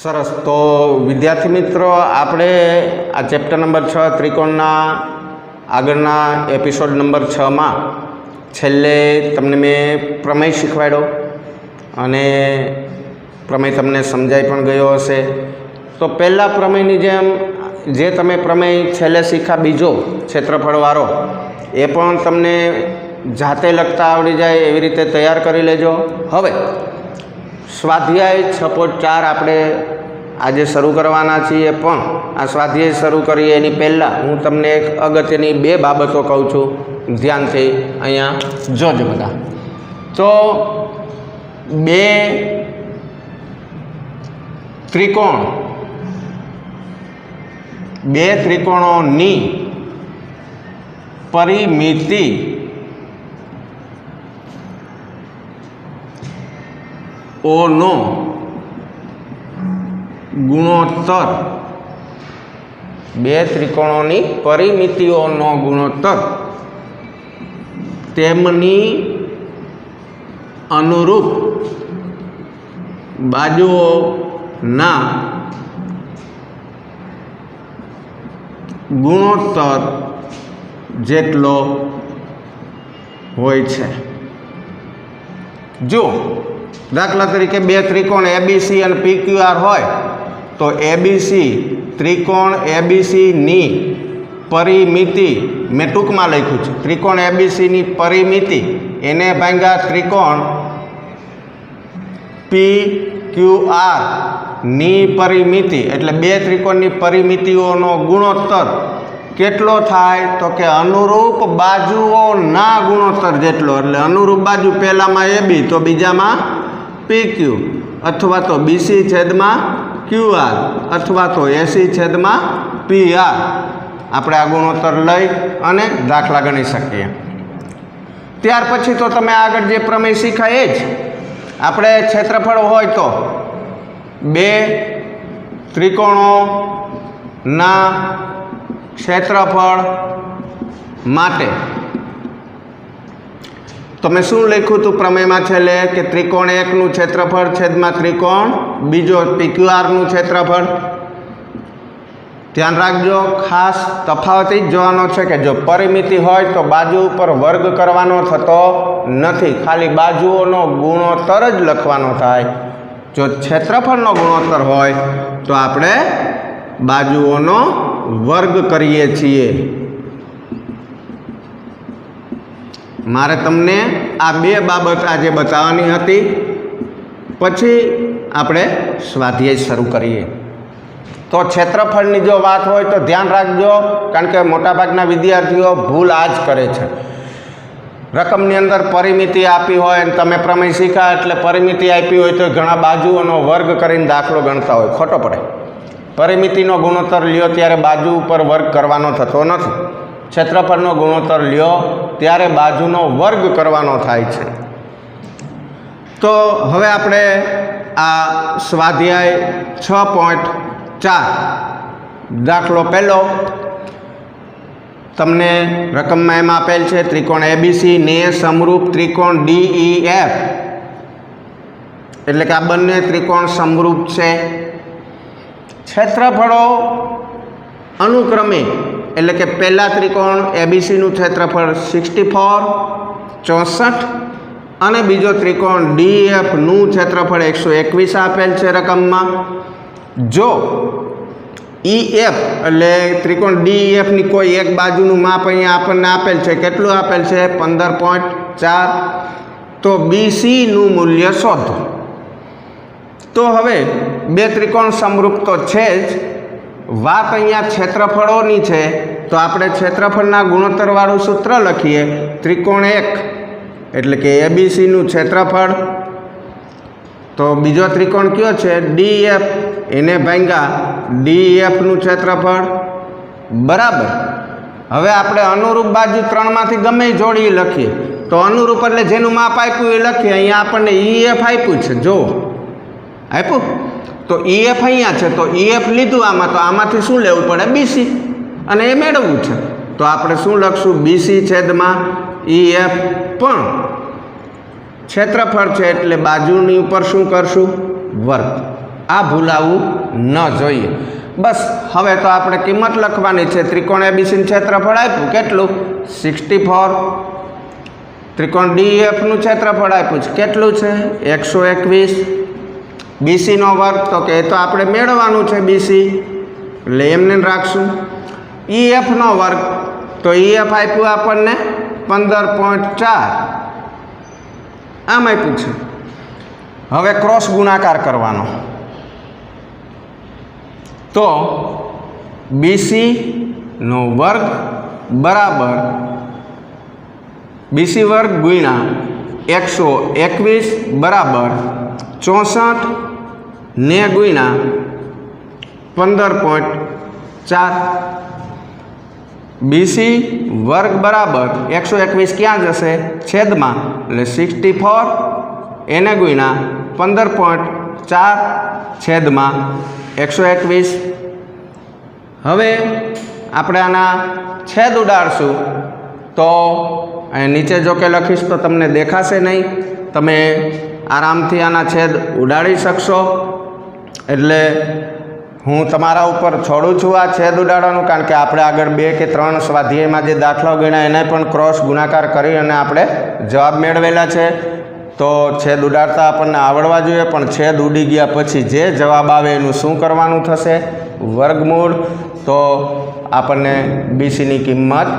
સરસ. તો વિદ્યાર્થી મિત્રો, આપણે આ ચેપ્ટર નંબર 6 ત્રિકોણના આગળના એપિસોડ નંબર 6માં છેલ્લે તમને મેં પ્રમેય શીખવાડ્યો અને પ્રમેય તમને સમજાઈ પણ ગયો હશે. તો પહેલાં પ્રમેયની જેમ જે તમે પ્રમેય છેલ્લે શીખ્યા બીજો ક્ષેત્રફળવાળો એ પણ તમને જાતે લખતા આવડી જાય એવી રીતે તૈયાર કરી લેજો. હવે સ્વાધ્યાય 6.4 આપણે આજે શરૂ કરવાના છીએ, પણ આ સ્વાધ્યાય શરૂ કરીએ એની પહેલાં હું તમને એક અગત્યની 2 બાબતો કહું છું. ધ્યાનથી અહીંયા જોજો બધા. તો 2 ત્રિકોણોની પરિમિતિ ઓનો ગુણોત્તર, 2 ત્રિકોણોની પરિમિતિઓનો ગુણોત્તર તેમની અનુરૂપ બાજુઓના ગુણોત્તર જેટલો હોય છે. જો દાખલા તરીકે 2 ત્રિકોણ એબીસી અને પીક્યુઆર હોય તો એબીસી ત્રિકોણ એબીસીની પરિમિતિ મેં ટૂંકમાં લખ્યું છે. ત્રિકોણ એબીસીની પરિમિતિ એને ભાગ્યા ત્રિકોણ પીક્યુઆરની પરિમિતિ, એટલે 2 ત્રિકોણની પરિમિતિઓનો ગુણોત્તર કેટલો થાય તો કે અનુરૂપ બાજુઓના ગુણોત્તર જેટલો. એટલે અનુરૂપ બાજુ પહેલામાં એબી તો બીજામાં પીક્યુ, અથવા તો બીસી છેદમાં ક્યુઆર, અથવા તો એસી છેદમાં પીઆર. આપણે આ ગુણોત્તર લઈ અને દાખલા ગણી શકીએ. ત્યાર પછી તો તમે આગળ જે પ્રમેય શીખાય એ જ આપણે ક્ષેત્રફળ હોય તો 2 ત્રિકોણોના ક્ષેત્રફળ માટે તમે શું લખ્યું હતું પ્રમેયમાં છેલ્લે કે ત્રિકોણ 1નું ક્ષેત્રફળ છેદમાં ત્રિકોણ બીજો પીક્યુઆરનું ક્ષેત્રફળ. ધ્યાન રાખજો, ખાસ તફાવત જ જોવાનો છે કે જો પરિમિતિ હોય તો બાજુ ઉપર વર્ગ કરવાનો થતો નથી, ખાલી બાજુઓનો ગુણોત્તર જ લખવાનો થાય. જો ક્ષેત્રફળનો ગુણોત્તર હોય તો આપણે બાજુઓનો વર્ગ કરીએ છીએ. મારે તમને આ 2 બાબત આજે બતાવવાની હતી, પછી આપણે સ્વાધ્યાય શરૂ કરીએ. તો ક્ષેત્રફળની જો વાત હોય તો ધ્યાન રાખજો, કારણ કે મોટાભાગના વિદ્યાર્થીઓ ભૂલ આ જ કરે છે. રકમની અંદર પરિમિતિ આપી હોય અને તમે પ્રમેય શીખ્યા એટલે પરિમિતિ આપી હોય તો ઘણા બાજુઓનો વર્ગ કરીને દાખલો ગણતા હોય, ખોટો પડે. પરિમિતિનો ગુણોત્તર લ્યો ત્યારે બાજુ ઉપર વર્ગ કરવાનો થતો નથી. ક્ષેત્રફળનો ગુણોત્તર લ્યો ત્યારે બાજુનો વર્ગ કરવાનો થાય છે. તો હવે આપણે આ સ્વાધ્યાય 6.4 દાખલો પહેલો તમને રકમમાં એમ આપેલ છે ત્રિકોણ એબીસી ને સમરૂપ ત્રિકોણ ડીઈએફ, એટલે કે આ બંને ત્રિકોણ સમરૂપ છે. ક્ષેત્રફળો અનુક્રમે, એટલે કે પહેલા ત્રિકોણ એબીસીનું ક્ષેત્રફળ 64 64 અને બીજો ત્રિકોણ ડીએફનું ક્ષેત્રફળ 121 આપેલ છે રકમમાં. જો ઈએફ એટલે ત્રિકોણ ડીઈએફની કોઈ એક બાજુનું માપ અહીંયા આપણને આપેલ છે, કેટલું આપેલ છે 15.4, તો બીસીનું મૂલ્ય શોધો. તો હવે 2 ત્રિકોણ સમરૂપ તો છે જ, વાત અહીંયા ક્ષેત્રફળોની છે, તો આપણે ક્ષેત્રફળના ગુણોત્તરવાળું સૂત્ર લખીએ. ત્રિકોણ 1 એટલે કે એબીસીનું ક્ષેત્રફળ, તો બીજો ત્રિકોણ કયો છે ડીએફ, એને ભાગ્યા ડીએફનું ક્ષેત્રફળ બરાબર. હવે આપણે અનુરૂપ બાજુ 3માંથી ગમે જોડી લખીએ, તો અનુરૂપ એટલે જેનું માપ આપ્યું એ લખીએ. અહીંયા આપણને ઈએફ આપ્યું છે, જો આપ્યું તો ઈએફ અહીંયા છે, તો ઈએફ લીધું આમાં, તો આમાંથી શું લેવું પડે બીસી, અને એ મેળવવું છે. તો આપણે શું લખશું બીસી છેદમાં ઈએફ. પણ ક્ષેત્રફળ છે એટલે બાજુની ઉપર શું કરશું વર્ગ. આ ભૂલાવું ન જોઈએ. બસ હવે તો આપણે કિંમત લખવાની છે. ત્રિકોણ એબીસીનું ક્ષેત્રફળ આપ્યું કેટલું 64. ત્રિકોણ ડીઈએફનું ક્ષેત્રફળ આપ્યું છે કેટલું છે 121. બીસીનો વર્ગ તો કે એ તો આપણે મેળવવાનું છે બીસી, એટલે એમને રાખશું. ઈએફનો વર્ગ તો ઈએફ આપ્યું આપણને 15.4 આમ આપ્યું છે. હવે ક્રોસ ગુણાકાર કરવાનો તો બીસીનો વર્ગ બરાબર બીસી વર્ગ ગુણ્યા 121 બરાબર 64 ને ગુણ્યા 15.4. બીસી વર્ગ બરાબર 121 ક્યાં જશે છેદમાં, એટલે 64 એને ગુણ્યા 15.4 છેદમાં 121. હવે આપણે આના છેદ ઉડાડશું તો અહીં નીચે જો કે લખીશ તો તમને દેખાશે નહીં, તમે આરામથી આના છેદ ઉડાડી શકશો. એટલે હું તમારા ઉપર છોડું છું આ છેદ ઉડાડવાનું, કારણ કે આપણે આગળ 2 કે 3 સ્વાધ્યાયમાં જે દાખલાઓ ગણ્યા એને પણ ક્રોસ ગુણાકાર કરી અને આપણે જવાબ મેળવેલા છે. તો છેદ ઉડાડતા આપણને આવડવા જોઈએ, પણ છેદ ઉડી ગયા પછી જે જવાબ આવે એનું શું કરવાનું થશે વર્ગમૂળ, તો આપણને બીસીની કિંમત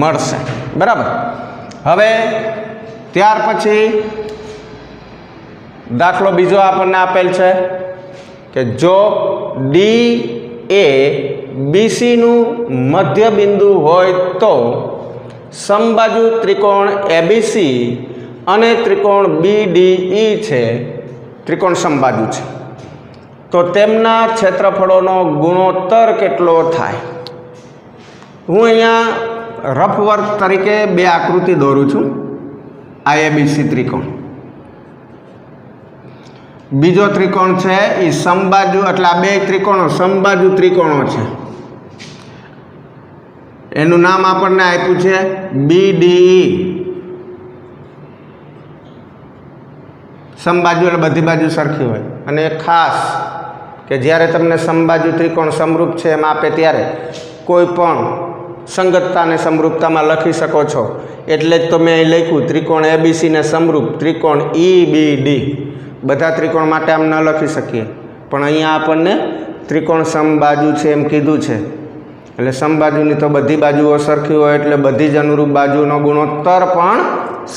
મળશે. બરાબર. હવે ત્યાર પછી દાખલો બીજો આપણને આપેલ છે કે જો ડી એ બીસીનું મધ્ય બિંદુ હોય તો સમબાજુ ત્રિકોણ એબીસી અને ત્રિકોણ બીડીઈ છે, ત્રિકોણ સમબાજુ છે, તો તેમના ક્ષેત્રફળોનો ગુણોત્તર કેટલો થાય. હું અહીંયા રફ વર્ક તરીકે 2 આકૃતિ દોરું છું. આ એબીસી ત્રિકોણ, બીજો ત્રિકોણ છે એ સમબાજુ, એટલે આ 2 ત્રિકોણો સમબાજુ ત્રિકોણો છે. એનું નામ આપણને આપ્યું છે બીડીઈ. સમબાજુ એટલે બધી બાજુ સરખી હોય. અને ખાસ કે જ્યારે તમને સમબાજુ ત્રિકોણ સમરૂપ છે એમ આપે ત્યારે કોઈ પણ સંગતતા અને સમરૂપતામાં લખી શકો છો. એટલે જ તો મેં અહીં લખ્યું ત્રિકોણ એબીસીને સમરૂપ ત્રિકોણ ઈબીડી. બધા ત્રિકોણ માટે આમ ન લખી શકીએ, પણ અહીંયા આપણને ત્રિકોણ સમબાજુ છે એમ કીધું છે. એટલે સમબાજુની તો બધી બાજુઓ સરખી હોય, એટલે બધી જ અનુરૂપ બાજુનો ગુણોત્તર પણ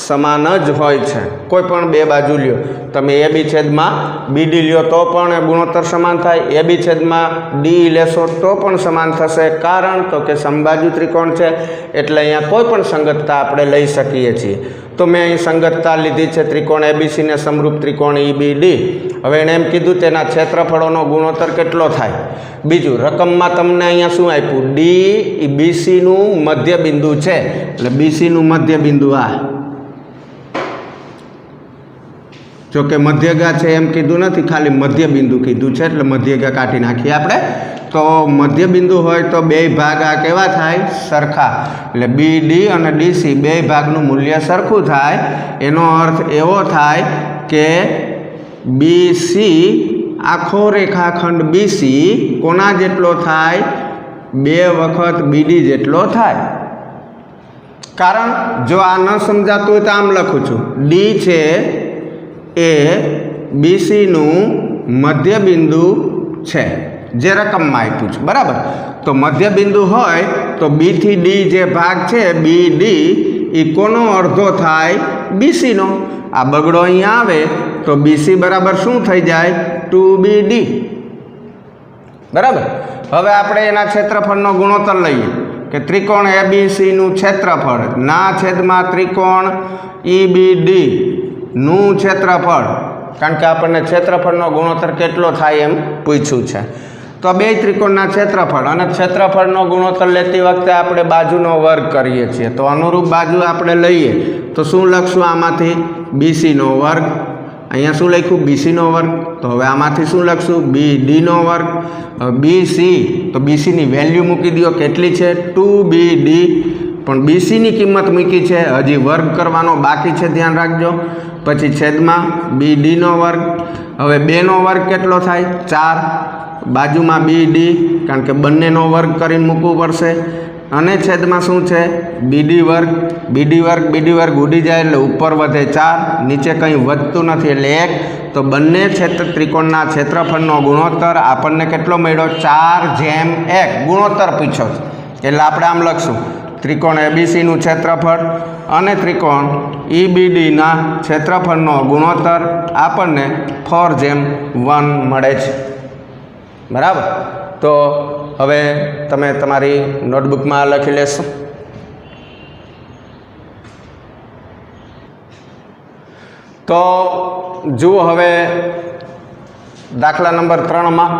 સમાન જ હોય છે. કોઈ પણ 2 બાજુ લ્યો, તમે એબી છેદમાં બીડી લ્યો તો પણ ગુણોત્તર સમાન થાય, એબી છેદમાં ડી લેશો તો પણ સમાન થશે. કારણ તો કે સમબાજુ ત્રિકોણ છે, એટલે અહીંયા કોઈ પણ સંગતતા આપણે લઈ શકીએ છીએ. તો મેં અહીં સંગતતા લીધી છે ત્રિકોણ એબીસીને સમરૂપ ત્રિકોણ ઈબીડી. હવે એણે એમ કીધું તેના ક્ષેત્રફળોનો ગુણોત્તર કેટલો થાય. બીજું રકમમાં તમને અહીંયા શું આપ્યું, ડી એ બીસીનું મધ્ય બિંદુ છે, એટલે બીસીનું મધ્ય બિંદુ આ. જો કે મધ્યગા છે એમ કીધું નથી, ખાલી મધ્ય બિંદુ કીધું છે, એટલે મધ્યગા કાઢી નાખીએ આપણે. તો મધ્ય બિંદુ હોય તો 2 ભાગ આ કેવા થાય સરખા, એટલે બીડી અને ડીસી 2 ભાગનું મૂલ્ય સરખું થાય. એનો અર્થ એવો થાય કે બીસી આખો રેખાખંડ બીસી કોના જેટલો થાય 2 વખત બીડી જેટલો થાય. કારણ જો આ ન સમજાતું હોય તો આમ લખું છું, ડી છે એ બીસીનું મધ્ય બિંદુ છે જે રકમમાં આપ્યું છે. બરાબર. તો મધ્ય બિંદુ હોય તો બી થી ડી જે ભાગ છે બી ડી એ કોનો અડધો થાય બીસીનો. આ બગડો અહીંયા આવે તો બીસી બરાબર શું થઈ જાય 2BD. બરાબર. હવે આપણે એના ક્ષેત્રફળનો ગુણોત્તર લઈએ કે ત્રિકોણ એબીસીનું ક્ષેત્રફળ ના છેદમાં ત્રિકોણ ઈબીડી નું ક્ષેત્રફળ, કારણ કે આપણને ક્ષેત્રફળનો ગુણોત્તર કેટલો થાય એમ પૂછ્યું છે. તો 2 ત્રિકોણના ક્ષેત્રફળ અને ક્ષેત્રફળનો ગુણોત્તર લેતી વખતે આપણે બાજુનો વર્ગ કરીએ છીએ. તો અનુરૂપ બાજુ આપણે લઈએ તો શું લખશું આમાંથી બીસીનો વર્ગ. અહીંયા શું લખ્યું બીસીનો વર્ગ, તો હવે આમાંથી શું લખશું બીડીનો વર્ગ. બીસી તો બીસીની વેલ્યુ મૂકી દો કેટલી છે 2BD, પણ બીસીની કિંમત મૂકી છે, હજી વર્ગ કરવાનો બાકી છે ધ્યાન રાખજો. પછી છેદમાં બીડીનો વર્ગ. હવે 2નો વર્ગ કેટલો થાય? 4, બાજુમાં BD કારણ કે બંનેનો વર્ગ કરીને મૂકવું પડશે, અને છેદમાં શું છે? BD વર્ગ ઉડી જાય એટલે ઉપર વધે 4, નીચે કંઈ વધતું નથી એટલે 1. તો બંને ત્રિકોણના ક્ષેત્રફળનો ગુણોત્તર આપણને કેટલો મળ્યો? 4:1 ગુણોત્તર પૂછ્યો છે એટલે આપણે આમ લખશું ત્રિકોણ ABCનું ક્ષેત્રફળ અને ત્રિકોણ EBDના ક્ષેત્રફળનો ગુણોત્તર આપણને 4:1 મળે છે. બરાબર. તો હવે તમે તમારી નોટબુકમાં લખી લેશો. તો જુઓ હવે દાખલા નંબર 3માં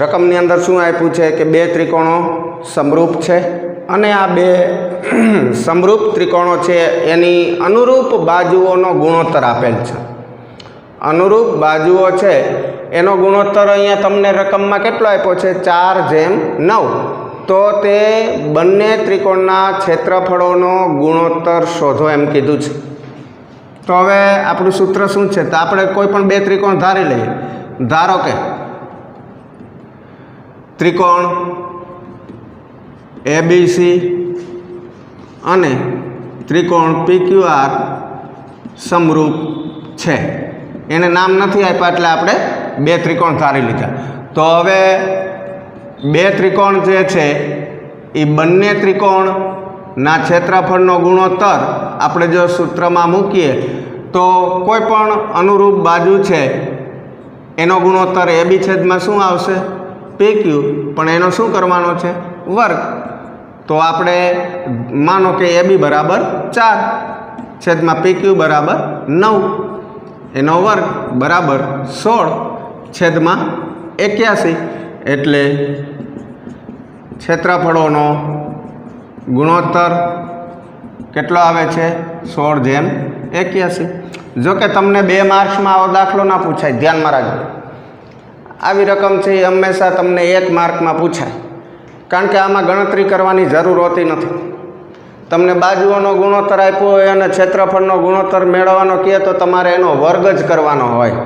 રકમની અંદર શું આપ્યું છે કે 2 ત્રિકોણો સમરૂપ છે અને આ 2 સમરૂપ ત્રિકોણો છે એની અનુરૂપ બાજુઓનો ગુણોત્તર આપેલ છે. અનુરૂપ બાજુઓ છે એનો ગુણોત્તર અહીંયા તમને રકમમાં કેટલો આપ્યો છે? 4:9. તો તે બંને ત્રિકોણના ક્ષેત્રફળોનો ગુણોત્તર શોધો એમ કીધું છે. તો હવે આપણું સૂત્ર શું છે? તો આપણે કોઈ પણ 2 ત્રિકોણ ધારી લઈએ. ધારો કે ત્રિકોણ ABC અને ત્રિકોણ PQR સમરૂપ છે. એને નામ નથી આપ્યા એટલે આપણે 2 ત્રિકોણ ધારી લીધા. તો હવે 2 ત્રિકોણ જે છે એ બંને ત્રિકોણના ક્ષેત્રફળનો ગુણોત્તર આપણે જો સૂત્રમાં મૂકીએ તો કોઈ પણ અનુરૂપ બાજુ છે એનો ગુણોત્તર AB છેદમાં શું આવશે? PQ, પણ એનો શું કરવાનો છે? વર્ગ. તો આપણે માનો કે AB બરાબર 4 છેદમાં PQ બરાબર 9, એનો વર્ગ બરાબર 16 છેદમાં 81. એટલે ક્ષેત્રફળોનો ગુણોત્તર કેટલો આવે છે? 16:81. જો કે તમને 2 માર્ક્સમાં આવો દાખલો ના પૂછાય, ધ્યાનમાં રાખજો. આવી રકમ છે એ હંમેશા તમને 1 માર્કમાં પૂછાય, કારણ કે આમાં ગણતરી કરવાની જરૂર હોતી નથી. તમને બાજુઓનો ગુણોત્તર આપ્યો હોય અને ક્ષેત્રફળનો ગુણોત્તર મેળવવાનો કહે તો તમારે એનો વર્ગ જ કરવાનો હોય.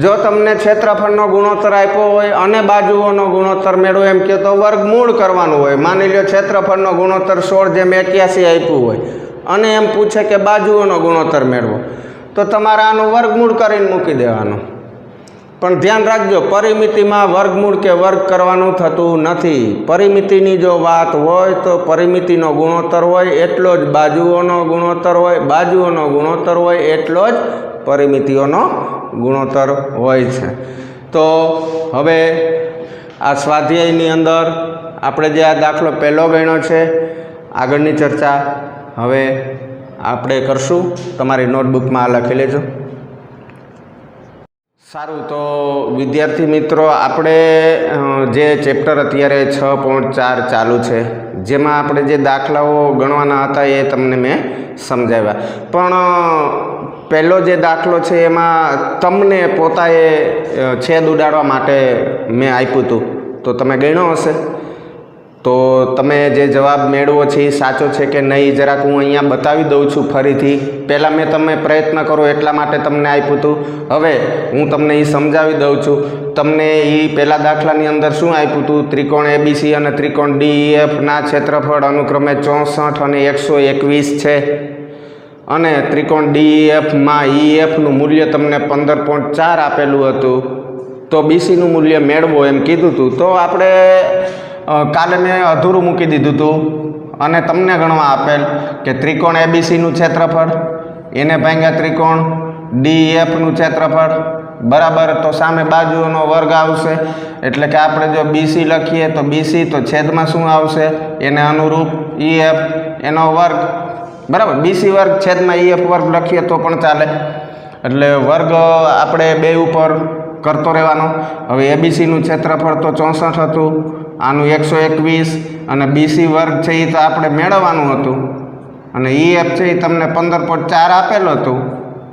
જો તમને ક્ષેત્રફળનો ગુણોત્તર આપ્યો હોય અને બાજુઓનો ગુણોત્તર મેળવો એમ કહે તો વર્ગમૂળ કરવાનું હોય. માની લો ક્ષેત્રફળનો ગુણોત્તર 16:81 આપ્યું હોય અને એમ પૂછે કે બાજુઓનો ગુણોત્તર મેળવો, તો તમારે આનું વર્ગમૂળ કરીને મૂકી દેવાનું. પણ ધ્યાન રાખજો, પરિમિતિમાં વર્ગમૂળ કે વર્ગ કરવાનું થતું નથી. પરિમિતિની જો વાત હોય તો પરિમિતિનો ગુણોત્તર હોય એટલો જ બાજુઓનો ગુણોત્તર હોય, બાજુઓનો ગુણોત્તર હોય એટલો જ પરિમિતિઓનો ગુણોત્તર હોય છે. તો હવે આ સ્વાધ્યાયની અંદર આપણે જે આ દાખલો પહેલો ગણ્યો છે, આગળની ચર્ચા હવે આપણે કરશું. તમારી નોટબુકમાં લખી લેજો. સારું. તો વિદ્યાર્થી મિત્રો, આપણે જે ચેપ્ટર અત્યારે 6.4 ચાલુ છે, જેમાં આપણે જે દાખલાઓ ગણવાના હતા એ તમને મેં સમજાવ્યા. પણ પહેલો જે દાખલો છે એમાં તમને પોતાએ છેદ ઉડાડવા માટે મેં આપ્યું હતું, તો તમે ગણ્યો હશે. તો તમે જે જવાબ મેળવો છે એ સાચો છે કે નહીં જરાક હું અહીંયા બતાવી દઉં છું ફરીથી. પહેલાં મેં તમે પ્રયત્ન કરો એટલા માટે તમને આપ્યું હતું. હવે હું તમને એ સમજાવી દઉં છું. તમને એ પહેલા દાખલાની અંદર શું આપ્યું હતું? ત્રિકોણ ABC અને ત્રિકોણ DEFના ક્ષેત્રફળ અનુક્રમે 64 અને 121 છે, અને ત્રિકોણ DEFમાં EFનું મૂલ્ય તમને 15.4 આપેલું હતું. તો BCનું મૂલ્ય મેળવો એમ કીધું હતું. તો આપણે કાલે મેં અધૂરું મૂકી દીધું હતું અને તમને ગણવા આપેલ કે ત્રિકોણ ABCનું ક્ષેત્રફળ એને ભાગ્યા ત્રિકોણ DEFનું ક્ષેત્રફળ બરાબર. તો સામે બાજુઓનો વર્ગ આવશે, એટલે કે આપણે જો BC લખીએ તો BC, તો છેદમાં શું આવશે? એને અનુરૂપ EF એનો વર્ગ બરાબર. BC વર્ગ છેદમાં EF વર્ગ લખીએ તો પણ ચાલે. એટલે વર્ગ આપણે 2 ઉપર કરતો રહેવાનો. હવે ABCનું ક્ષેત્રફળ તો 64 હતું, આનું 121, અને BC વર્ગ છે એ તો આપણે મેળવવાનું હતું, અને EF છે એ તમને 15.4 આપેલું હતું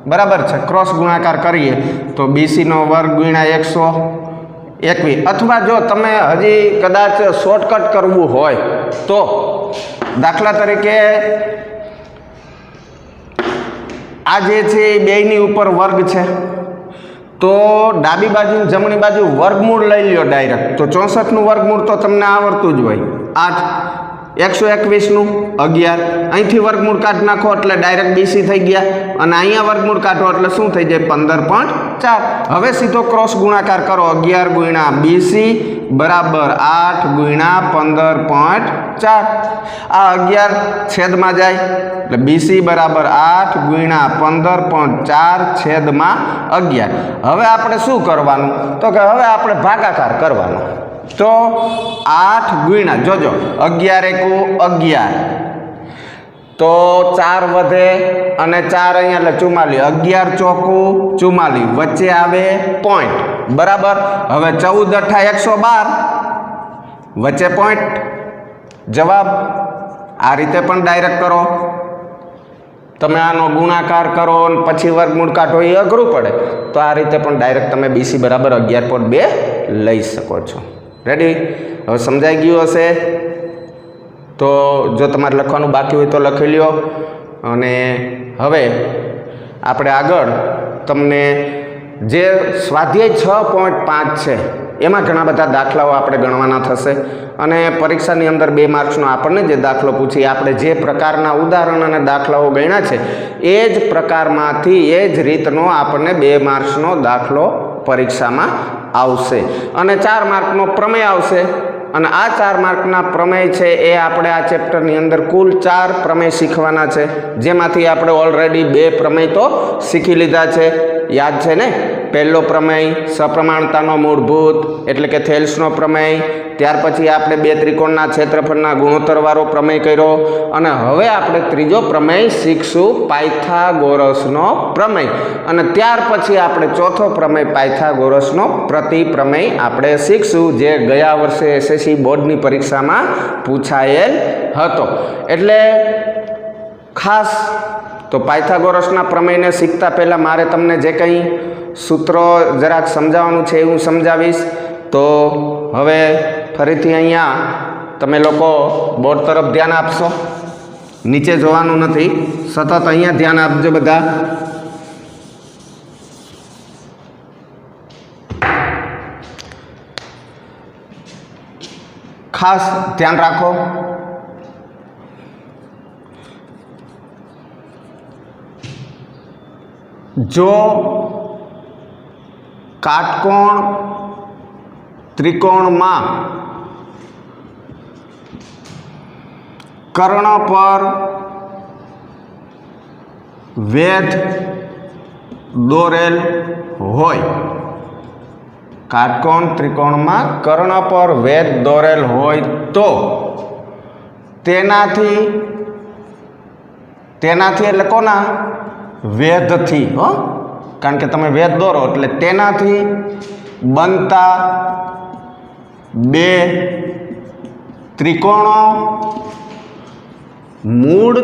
બરાબર છે. ક્રોસ ગુણાકાર કરીએ તો BCનો વર્ગ ગુણ્યા 121. અથવા જો તમે હજી કદાચ શોર્ટકટ કરવું હોય તો દાખલા તરીકે આ જે છે એ બેયની ઉપર વર્ગ છે, તો ડાબી બાજુ જમણી બાજુ વર્ગમૂળ લઈ લ્યો ડાયરેક્ટ. તો 64નું વર્ગમૂળ તો તમને આવડતું જ હોય. 8 121નું 11. અહીંથી વર્ગમૂળ કાઢી નાખો એટલે ડાયરેક્ટ BC થઈ ગયા, અને અહીંયા વર્ગમૂળ કાઢો એટલે શું થઈ જાય 15.4. હવે સીધો ક્રોસ ગુણાકાર કરો. 11 ગુણ્યા BC બરાબર 8 ગુણ્યા 15.4. આ 11 છેદમાં જાય એટલે BC બરાબર 8 ગુણ્યા 15.4 છેદમાં 11. હવે આપણે શું કરવાનું? તો કે હવે આપણે ભાગાકાર કરવાનો. તો 8 ગુણ્યા જોજો 11 એકુ 11, તો 4 વધે અને 4 અહીંયા એટલે 44. 11 ચોકું 44, વચ્ચે આવે પોઈન્ટ બરાબર. હવે 14 અઠા 112, વચ્ચે પોઈન્ટ. જવાબ આ રીતે પણ ડાયરેક્ટ કરો. તમે આનો ગુણાકાર કરો અને પછી વર્ગમૂળ કાઢો એ અઘરું પડે, તો આ રીતે પણ ડાયરેક્ટ તમે BC બરાબર 11.2 લઈ શકો છો. રેડી? હવે સમજાઈ ગયું હશે. તો જો તમારે લખવાનું બાકી હોય તો લખી લ્યો. અને હવે આપણે આગળ તમને જે સ્વાધ્યાય 6.5 છે એમાં ઘણા બધા દાખલાઓ આપણે ગણવાના થશે, અને પરીક્ષાની અંદર 2 માર્ક્સનો આપણને જે દાખલો પૂછી આપણે જે પ્રકારના ઉદાહરણ અને દાખલાઓ ગણ્યા છે એ જ પ્રકારમાંથી એ જ રીતનો આપણને 2 માર્ક્સનો દાખલો પરીક્ષામાં આવશે, અને 4 માર્કનો પ્રમેય આવશે. અને આ 4 માર્કના પ્રમેય છે એ આપણે આ ચેપ્ટરની અંદર કુલ 4 પ્રમેય શીખવાના છે, જેમાંથી આપણે ઓલરેડી 2 પ્રમેય તો શીખી લીધા છે. યાદ છે ને? પહેલો પ્રમેય સપ્રમાણતાનો મૂળભૂત એટલે કે થેલ્સનો પ્રમેય. ત્યાર પછી આપણે 2 ત્રિકોણના ક્ષેત્રફળના ગુણોત્તરવાળો પ્રમેય કર્યો, અને હવે આપણે ત્રીજો પ્રમેય શીખશું પાયથાગોરસનો પ્રમેય, અને ત્યાર પછી આપણે ચોથો પ્રમેય પાયથાગોરસનો પ્રતિપ્રમેય આપણે શીખશું, જે ગયા વર્ષે SSC બોર્ડની પરીક્ષામાં પૂછાયેલ હતો. એટલે ખાસ તો પાયથાગોરસના પ્રમેયને શીખતા પહેલાં મારે તમને જે કંઈ સૂત્રો જરાક સમજાવવાનું છે એ હું સમજાવીશ. તો હવે ફરીથી અહીંયા તમે લોકો બોર્ડ તરફ ધ્યાન આપશો, નીચે જોવાનું નથી, સતત અહીંયા ધ્યાન આપજો બધા. ખાસ ધ્યાન રાખો. જો કાટકોણ ત્રિકોણમાં કર્ણ પર વેધ દોરેલ હોય, કાટકોણ ત્રિકોણમાં કર્ણ પર વેધ દોરેલ હોય તો તેનાથી એટલે કોના? વેધથી. કારણ કે તમે વેધ દોરો એટલે તેનાથી બનતા 2 ત્રિકોણો મૂળ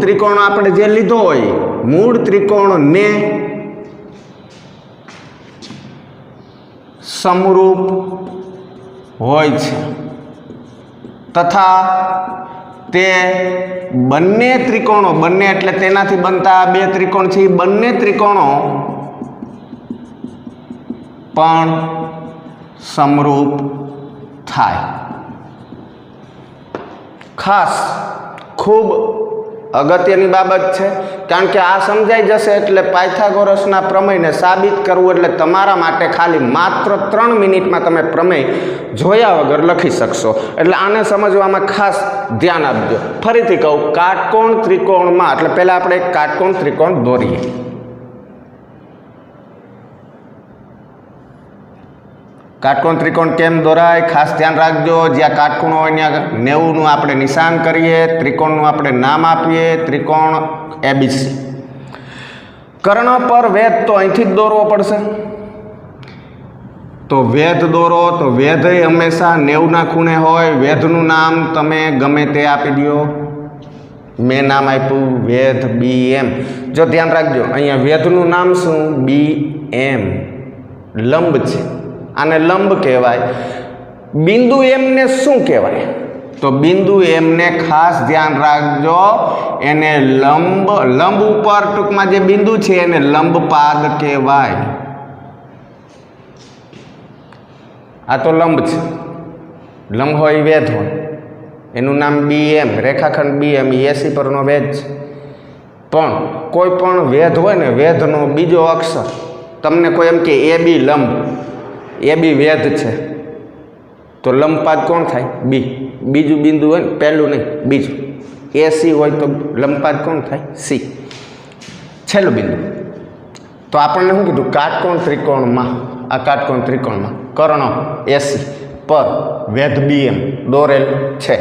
ત્રિકોણ આપણે જે લીધો હોય મૂળ ત્રિકોણને સમરૂપ હોય છે, તથા તે બંને ત્રિકોણો, બંને એટલે તેનાથી બનતા 2 ત્રિકોણ છે, બંને ત્રિકોણો પણ સમરૂપ થાય. ખાસ ખૂબ અગત્યની બાબત છે, કારણ કે આ સમજાઈ જશે એટલે પાયથાગોરસના પ્રમેયને સાબિત કરવું એટલે તમારા માટે ખાલી માત્ર 3 મિનિટમાં તમે પ્રમેય જોયા વગર લખી શકશો. એટલે આને સમજવામાં ખાસ ધ્યાન આપજો. ફરીથી કહું, કાટકોણ ત્રિકોણમાં એટલે પહેલાં આપણે એક કાટકોણ ત્રિકોણ દોરીએ. કાટકોણ ત્રિકોણ કેમ દોરાય ખાસ ધ્યાન રાખજો. જ્યાં કાટકોણ હોય ત્યાં 90નું આપણે નિશાન કરીએ, ત્રિકોણનું આપણે નામ આપીએ, ત્રિકોણ ABC. કર્ણ પર વેધ તો અહીંથી જ દોરવો પડશે. તો વેધ દોરો તો વેધ હંમેશા 90ના ખૂણે હોય. વેધનું નામ તમે ગમે તે આપી દો. મેં નામ આપ્યું વેધ BM. જો ધ્યાન રાખજો, અહીંયા વેધનું નામ શું? BM. લંબ છે, આને લંબ કહેવાય. બિંદુ M ને શું કહેવાય? તો બિંદુ એમને ખાસ ધ્યાન રાખજો, એને લંબ ઉપર ટૂંકમાં જે બિંદુ છે એને લંબપાદ કહેવાય. આ તો લંબ છે, લંબ હોય વેધ હોય, એનું નામ BM, રેખાખંડ BM એસી પરનો વેધ છે. પણ કોઈ પણ વેધ હોય ને, વેધનો બીજો અક્ષર તમને કોઈ એમ કે AB લંબ, AB વેધ છે, તો લંબપાદ કોણ થાય? બી. બીજું બિંદુ હોય ને, પહેલું નહીં બીજું, AC હોય તો લંબપાદ કોણ થાય? સી, છેલ્લું બિંદુ. તો આપણને શું કીધું? કાટકોણ ત્રિકોણમાં, આ કાટકોણ ત્રિકોણમાં કર્ણ AC પર વેધ BM દોરેલ છે,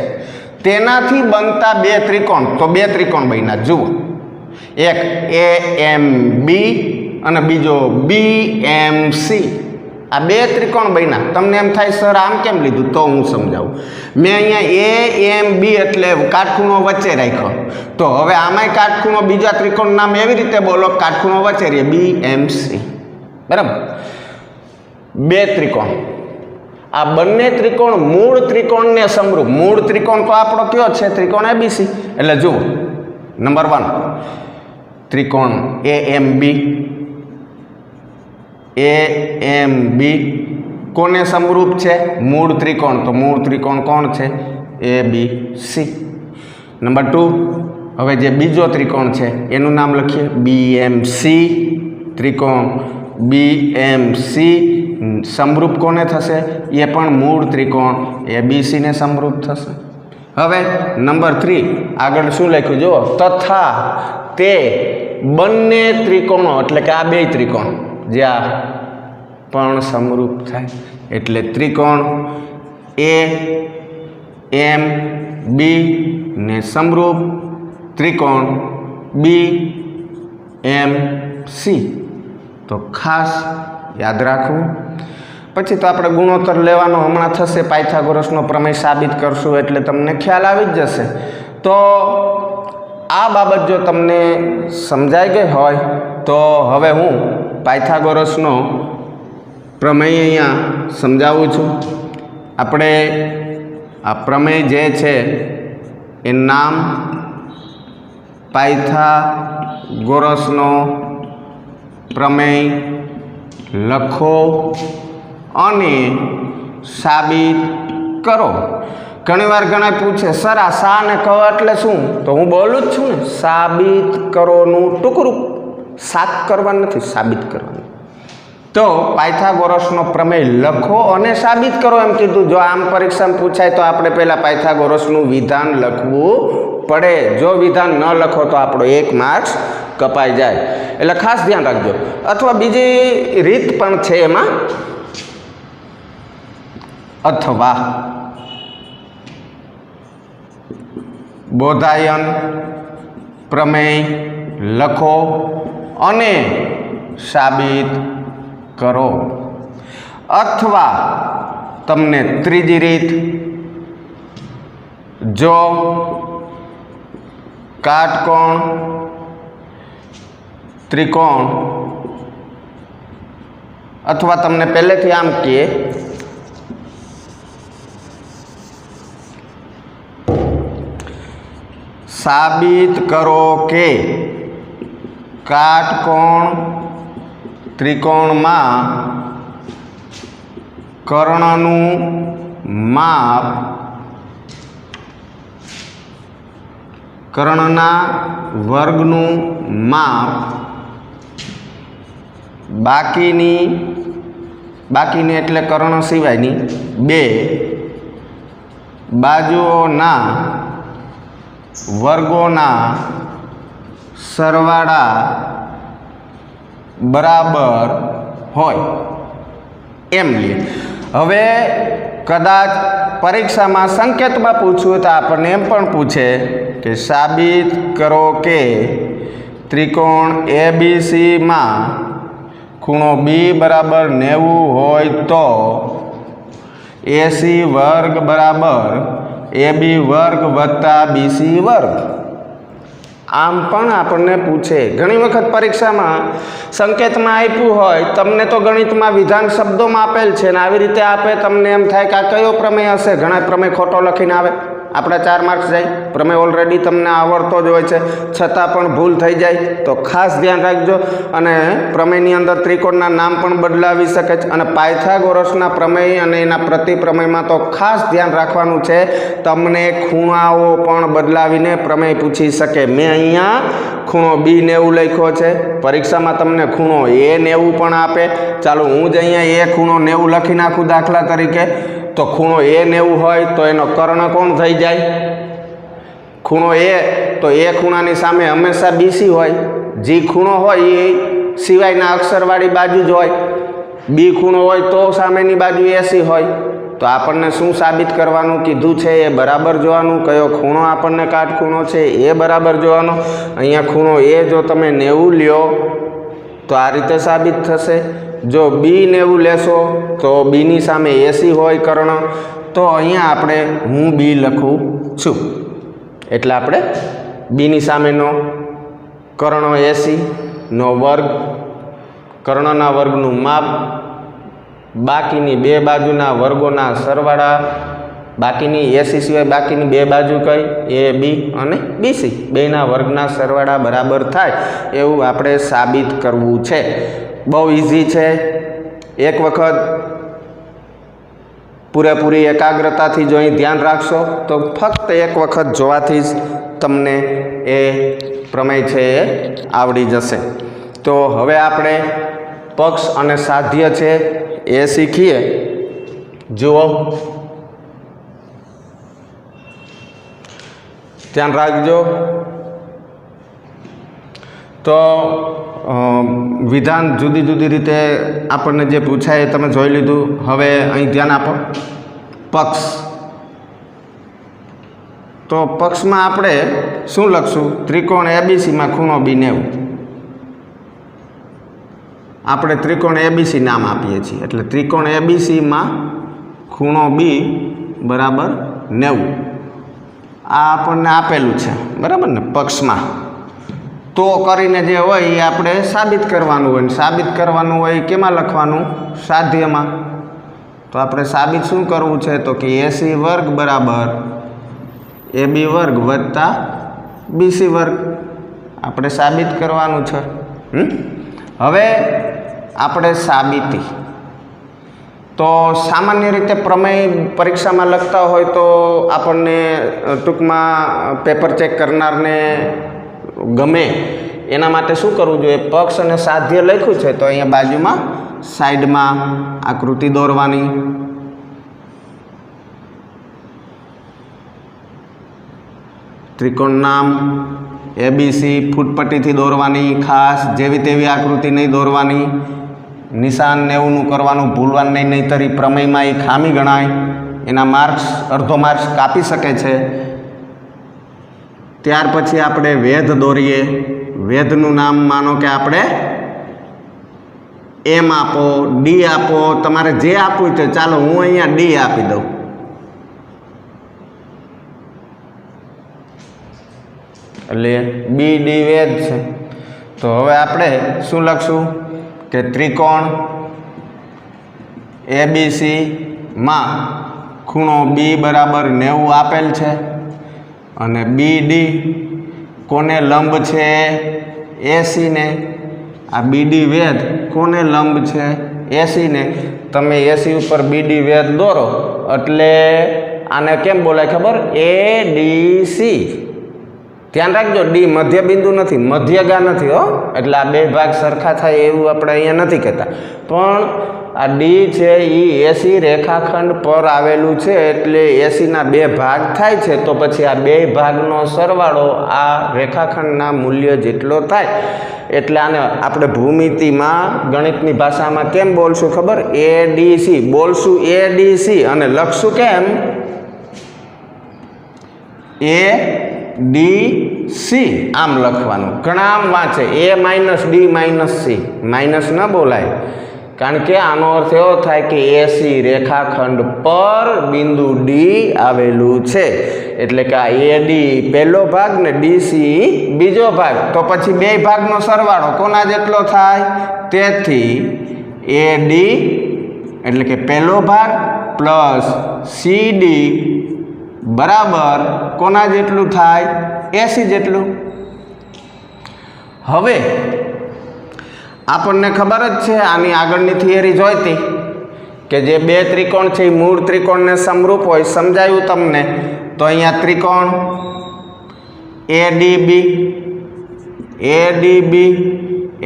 તેનાથી બનતા બે ત્રિકોણ, તો બે ત્રિકોણ બન્યા જુઓ, એક AMB અને બીજો BMC. આ બે ત્રિકોણ બન્યા. તમને એમ થાય સર આમ કેમ લીધું? તો હું સમજાવું. મેં અહીંયા AMB એટલે કાટખૂણો વચ્ચે રાખ્યો, તો હવે આમાંય કાટખૂણો બીજા ત્રિકોણ નામ એવી રીતે બોલો, કાટખૂણો વચ્ચે રહે, BMC. બરાબર? બે ત્રિકોણ, આ બંને ત્રિકોણ મૂળ ત્રિકોણને સમરૂપ. મૂળ ત્રિકોણ તો આપણો કયો છે? ત્રિકોણ ABC. એટલે જુઓ, નંબર 1 ત્રિકોણ AMB. AMB કોને સમરૂપ છે? મૂળ ત્રિકોણ. તો મૂળ ત્રિકોણ કોણ છે? ABC. નંબર 2 હવે જે બીજો ત્રિકોણ છે એનું નામ લખીએ BMC. ત્રિકોણ BMC સમરૂપ કોને થશે? એ પણ મૂળ ત્રિકોણ ABC ને સમરૂપ થશે. હવે નંબર 3 આગળ શું લખ્યું જુઓ, તથા તે બંને ત્રિકોણો, એટલે કે આ બે ત્રિકોણ જ્યાં પણ સમરૂપ થાય, એટલે ત્રિકોણ AMB ને સમરૂપ ત્રિકોણ BMC. તો ખાસ યાદ રાખવું. પછી તો આપણે ગુણોત્તર લેવાનો હમણાં થશે, પાયથાગોરસનો પ્રમેય સાબિત કરશું એટલે તમને ખ્યાલ આવી જ જશે. તો આ બાબત જો તમને સમજાઈ ગઈ હોય તો હવે હું પાયથાગોરસનો પ્રમેય અહીંયા સમજાવું છું. આપણે આ પ્રમેય જે છે એ નામ પાયથાગોરસનો પ્રમેય લખો અને સાબિત કરો. ઘણીવાર ઘણા પૂછે સર આ સા ને ક એટલે શું? તો હું બોલું જ છું ને, સાબિત કરોનું ટૂંકું. સાત કરવાનું નથી, સાબિત કરવાનું. તો પાયથાગોરસનો પ્રમેય લખો અને સાબિત કરો એમ કીધું. જો આમ પરીક્ષામાં પૂછાય તો આપણે પહેલાં પાયથાગોરસનું વિધાન લખવું પડે. જો વિધાન ન લખો તો આપણો 1 માર્ક્સ કપાઈ જાય. એટલે ખાસ ધ્યાન રાખજો. અથવા બીજી રીત પણ છે એમાં, અથવા બોધાયન પ્રમેય લખો અને સાબિત કરો. અથવા તમને ત્રીજી રીત, જો કાટકોણ ત્રિકોણ, અથવા તમને પહેલેથી આમ કહે સાબિત કરો કે કાટકોણ ત્રિકોણમાં કર્ણનું માપ કર્ણના વર્ગનું માપ બાકીની એટલે કર્ણ સિવાયની બે બાજુઓના વર્ગોના સરવાળા બરાબર હોય એમ લે. હવે કદાચ પરીક્ષામાં સંકેતમાં પૂછવું તો આપણને એમ પણ પૂછે કે સાબિત કરો કે ત્રિકોણ ABCમાં ખૂણો B બરાબર 90 હોય તો AC વર્ગ બરાબર AB વર્ગ વત્તા BC વર્ગ. આમ પણ આપણને પૂછે. ઘણી વખત પરીક્ષામાં સંકેતમાં આપ્યું હોય, તમને તો ગણિતમાં વિધાન શબ્દોમાં આપેલ છે ને આવી રીતે આપે, તમને એમ થાય કે આ કયો પ્રમેય હશે. ઘણા પ્રમેય ખોટો લખીને આવે. આપણા 4 માર્ક્સ જાય. પ્રમેય ઓલરેડી તમને આવડતો જ હોય છે, છતાં પણ ભૂલ થઈ જાય તો ખાસ ધ્યાન રાખજો. અને પ્રમેયની અંદર ત્રિકોણના નામ પણ બદલાવી શકે છે. અને પાયથાગોરસના પ્રમેય અને એના પ્રતિપ્રમેયમાં તો ખાસ ધ્યાન રાખવાનું છે, તમને ખૂણાઓ પણ બદલાવીને પ્રમેય પૂછી શકે. મેં અહીંયા ખૂણો B90 લખ્યો છે, પરીક્ષામાં તમને ખૂણો A90 પણ આપે. ચાલો હું જ અહીંયા એ ખૂણો 90 લખી નાખું દાખલા તરીકે. તો ખૂણો A90 હોય તો એનો કર્ણ કોણ થઈ જાય? ખૂણો A, તો એ ખૂણાની સામે હંમેશા BC હોય. જે ખૂણો હોય એ સિવાયના અક્ષરવાળી બાજુ જ હોય. B ખૂણો હોય તો સામેની બાજુ AC હોય. તો આપણને શું સાબિત કરવાનું કીધું છે એ બરાબર જોવાનું. કયો ખૂણો આપણને કાટખૂણો છે એ બરાબર જોવાનો. અહીંયા ખૂણો A જો તમે 90 લ્યો તો આ રીતે સાબિત થશે. જો B90 લેશો તો બીની સામે AC હોય કર્ણ. તો અહીંયા આપણે હું B લખું છું, એટલે આપણે બીની સામેનો કર્ણ AC નો વર્ગ, કર્ણના વર્ગનું માપ, બાકીની બે બાજુના વર્ગોના સરવાળા, બાકીની AC સિવાય બાકીની બે બાજુ કઈ AB અને BC બેના વર્ગના સરવાળા બરાબર થાય એવું આપણે સાબિત કરવું છે. બહુ ઇઝી છે. એક વખત પૂરેપૂરી એકાગ્રતાથી જો અહીં ધ્યાન રાખશો તો ફક્ત એક વખત જોવાથી જ તમને એ પ્રમેય છે એ આવડી જશે. તો હવે આપણે પક્ષ અને સાધ્ય છે એ શીખીએ. જુઓ, ધ્યાન રાખજો. તો વિધાન જુદી જુદી રીતે આપણને જે પૂછાય એ તમે જોઈ લીધું. હવે અહીં ધ્યાન આપો. પક્ષ, તો પક્ષમાં આપણે શું લખશું? ત્રિકોણ ABCમાં ખૂણો B90. આપણે ત્રિકોણ ABC નામ આપીએ છીએ, એટલે ત્રિકોણ ABCમાં ખૂણો B બરાબર 90. આ આપણને આપેલું છે, બરાબર ને, પક્ષમાં. તો કરીને જે હોય એ આપણે સાબિત કરવાનું હોય. સાબિત કરવાનું હોય કેમાં લખવાનું? સાધ્યમાં. તો આપણે સાબિત શું કરવું છે? તો કે AC વર્ગ બરાબર AB વર્ગ વત્તા BC વર્ગ આપણે સાબિત કરવાનું છે. હવે આપણે સાબિતી, તો સામાન્ય રીતે પ્રમેય પરીક્ષામાં લખતા હોય તો આપણને ટૂંકમાં પેપર ચેક કરનારને ગમે એના માટે શું કરવું જોઈએ? પક્ષ અને સાધ્ય લખ્યું છે તો અહીંયા બાજુમાં સાઈડમાં આકૃતિ દોરવાની. ત્રિકોણ નામ ABC ફૂટપટ્ટીથી દોરવાની, ખાસ જેવી તેવી આકૃતિ નહીં દોરવાની. નિશાન 90નું કરવાનું ભૂલવાનું નહીં, નહીંતર પ્રમેયમાં એ ખામી ગણાય, એના માર્ક્સ અડધો માર્ક્સ કાપી શકે છે. ત્યાર પછી આપણે વેધ દોરીએ. વેધનું નામ માનો કે આપણે M આપો, D આપો, તમારે જે આપવું છે. ચાલો હું અહીંયા D આપી દઉં. એટલે BD વેધ છે. તો હવે આપણે શું લખશું કે ત્રિકોણ ABCમાં ખૂણો B બરાબર 90 આપેલ છે અને BD કોને લંબ છે? AC ને. આ BD વેધ કોને લંબ છે? AC ને. તમે AC ઉપર BD વેધ દોરો એટલે આને કેમ બોલાય ખબર? ADC. ધ્યાન રાખજો, D મધ્ય બિંદુ નથી, મધ્યગા નથી હો. એટલે આ બે ભાગ સરખા થાય એવું આપણે અહીંયા નથી કહેતા, પણ આ D છે એ AC રેખાખંડ પર આવેલું છે, એટલે AC ના બે ભાગ થાય છે. તો પછી આ બે ભાગનો સરવાળો આ રેખાખંડના મૂલ્ય જેટલો થાય. એટલે આને આપણે ભૂમિતિમાં ગણિતની ભાષામાં કેમ બોલશું ખબર? ADC બોલશું. ADC અને લખશું કેમ? ADC આમ લખવાનું. ઘણા આમ વાંચે A-D - C. માઇનસ ન બોલાય, કારણ કે આનો અર્થ એવો થાય કે AC રેખાખંડ પર બિંદુ D આવેલું છે. એટલે કે આ AD પહેલો ભાગ ને DC બીજો ભાગ. તો પછી બે ભાગનો સરવાળો કોના જેટલો થાય? તેથી AD એટલે કે પહેલો ભાગ પ્લસ CD બરાબર કોના જેટલું થાય 80 જેટલું। હવે આપણને ખબર જ છે આની આગળની થિયરી જોઈતી કે જે બે ત્રિકોણ છે એ મૂળ ત્રિકોણને સમરૂપ હોય, સમજાયું તમને। તો અહીંયા ત્રિકોણ ADB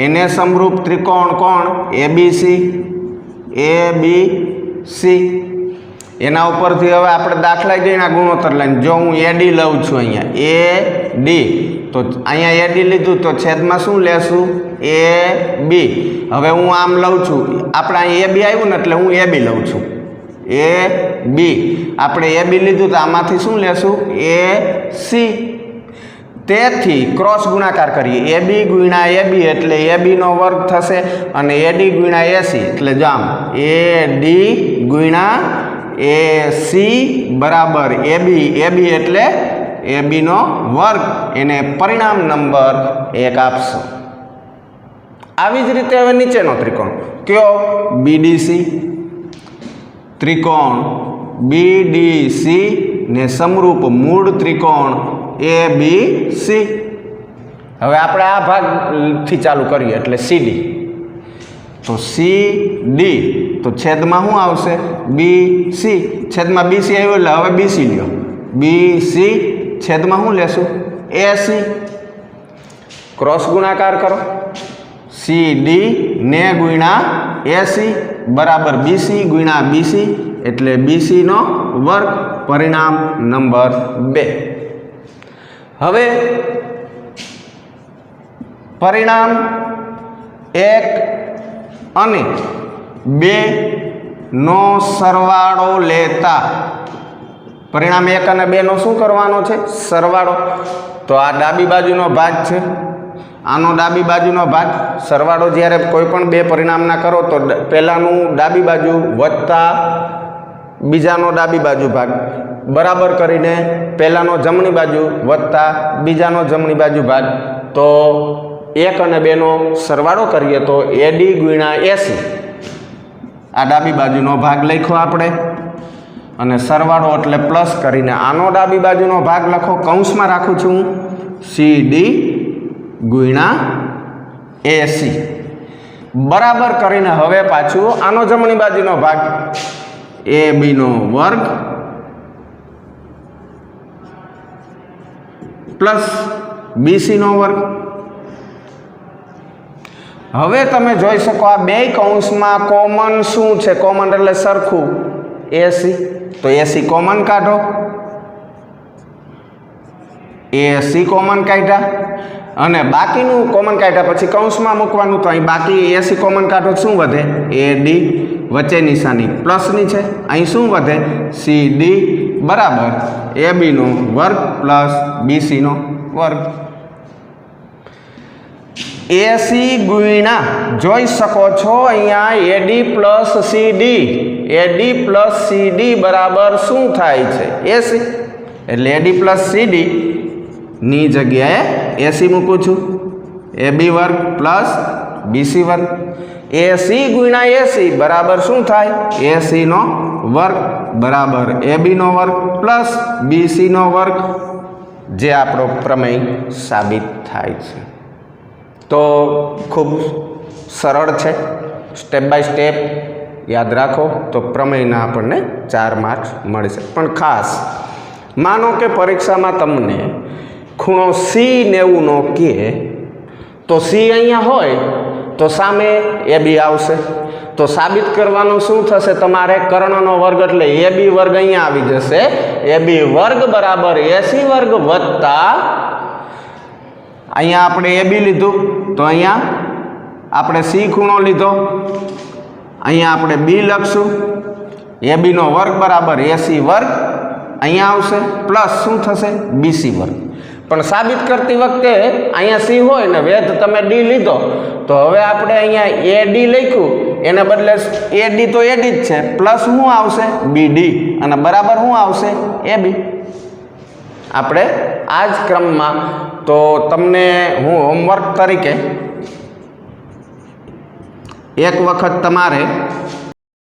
એને સમરૂપ ત્રિકોણ કોણ ABC એના ઉપરથી હવે આપણે દાખલા ગણ્યા ગુણોત્તર લઈને જો હું AD લઉં છું અહીંયા AD તો અહીંયા AD લીધું તો છેદમાં શું લેશું AB। હવે હું આમ લઉં છું, આપણે અહીં AB આવ્યું ને એટલે હું AB લઉં છું AB। આપણે AB લીધું તો આમાંથી શું લેશું AC। તેથી ક્રોસ ગુણાકાર કરીએ AB ગુણ્યા AB એટલે AB નો વર્ગ થશે અને AD ગુણ્યા AC એટલે જો આમ AD ગુણ્યા AC બરાબર AB એટલે AB નો વર્ગ, એને પરિણામ નંબર 1 આપશો। આવી જ રીતે હવે નીચેનો ત્રિકોણ કયો BDC, ત્રિકોણ BDC ને સમરૂપ મૂળ ત્રિકોણ ABC। હવે આપણે આ ભાગથી ચાલુ કરીએ એટલે CD, તો CD તો છેદમાં શું આવશે BC, છેદમાં BC આવ્યું એટલે હવે BC લ્યો, BC છેદમાં શું લેશું AC। ક્રોસ ગુણાકાર કરો, CD ને ગુણ્યા AC બરાબર BC ગુણ્યા BC એટલે BC નો વર્ગ, પરિણામ નંબર 2। હવે પરિણામ 1 અને 2 નો સરવાળો લેતા, પરિણામ 1 અને 2 નો શું કરવાનો છે સરવાળો। તો આ ડાબી બાજુનો ભાગ છે, આનો ડાબી બાજુનો ભાગ, સરવાળો જ્યારે કોઈ પણ બે પરિણામના કરો તો પહેલાંનું ડાબી બાજુ વત્તા બીજાનો ડાબી બાજુ ભાગ બરાબર કરીને પહેલાંનો જમણી બાજુ વત્તા બીજાનો જમણી બાજુ ભાગ। તો 1 અને 2 નો સરવાળો કરીએ તો AD ગુણ્યા AC, આ ડાબી બાજુનો ભાગ લખ્યો આપણે અને સરવાળો એટલે પ્લસ કરીને આનો ડાબી બાજુનો ભાગ લખો, કૌંસમાં રાખું છું હું CD ગુણ્યા AC બરાબર કરીને હવે પાછું આનો જમણી બાજુનો ભાગ AB નો વર્ગ પ્લસ BC નો વર્ગ। હવે તમે જોઈ શકો આ બે કૌંસમાં કોમન શું છે, કોમન એટલે સરખું AC, તો AC કોમન કાઢો, AC કોમન કાઢ્યા અને બાકીનું કોમન કાઢ્યા પછી કૌંસમાં મૂકવાનું, તો અહીં બાકી AC કોમન કાઢો શું વધે AD, વચ્ચે નિશાની પ્લસની છે, અહીં શું વધે CD બરાબર AB નો વર્ગ પ્લસ BC નો વર્ગ। AC ગુણ્યા જોઈ શકો છો અહીંયા AD પ્લસ CD બરાબર શું થાય છે AC, એટલે AD પ્લસ CD ની જગ્યાએ AC મૂકું છું, AB વર્ગ પ્લસ BC વર્ગ। AC ગુણ્યા AC બરાબર શું થાય AC નો વર્ગ બરાબર AB નો વર્ગ પ્લસ BC નો વર્ગ, જે આપણો પ્રમેય સાબિત થાય છે। તો ખૂબ સરળ છે, સ્ટેપ બાય સ્ટેપ યાદ રાખો તો પ્રમેયના આપણને 4 માર્ક્સ મળશે। પણ ખાસ માનો કે પરીક્ષામાં તમને ખૂણો C90 નો કે તો C અહીંયા હોય તો સામે AB આવશે, તો સાબિત કરવાનું શું થશે તમારે કર્ણનો વર્ગ એટલે AB વર્ગ અહીંયા આવી જશે, AB વર્ગ બરાબર AC વર્ગ વત્તા અહીંયા આપણે AB લીધું તો અહીંયા આપણે C ખૂણો લીધો, અહીંયા આપણે B લખશું, AB નો વર્ગ બરાબર AC વર્ગ અહીંયા આવશે પ્લસ શું થશે BC વર્ગ। પણ સાબિત કરતી વખતે અહીંયા C હોય ને વેધ તમે D લીધો તો હવે આપણે અહીંયા AD લખ્યું એને બદલે AD તો AD જ છે પ્લસ શું આવશે BD અને બરાબર શું આવશે AB। આપણે આ જ ક્રમમાં તો તમને હું હોમવર્ક તરીકે એક વખત તમારે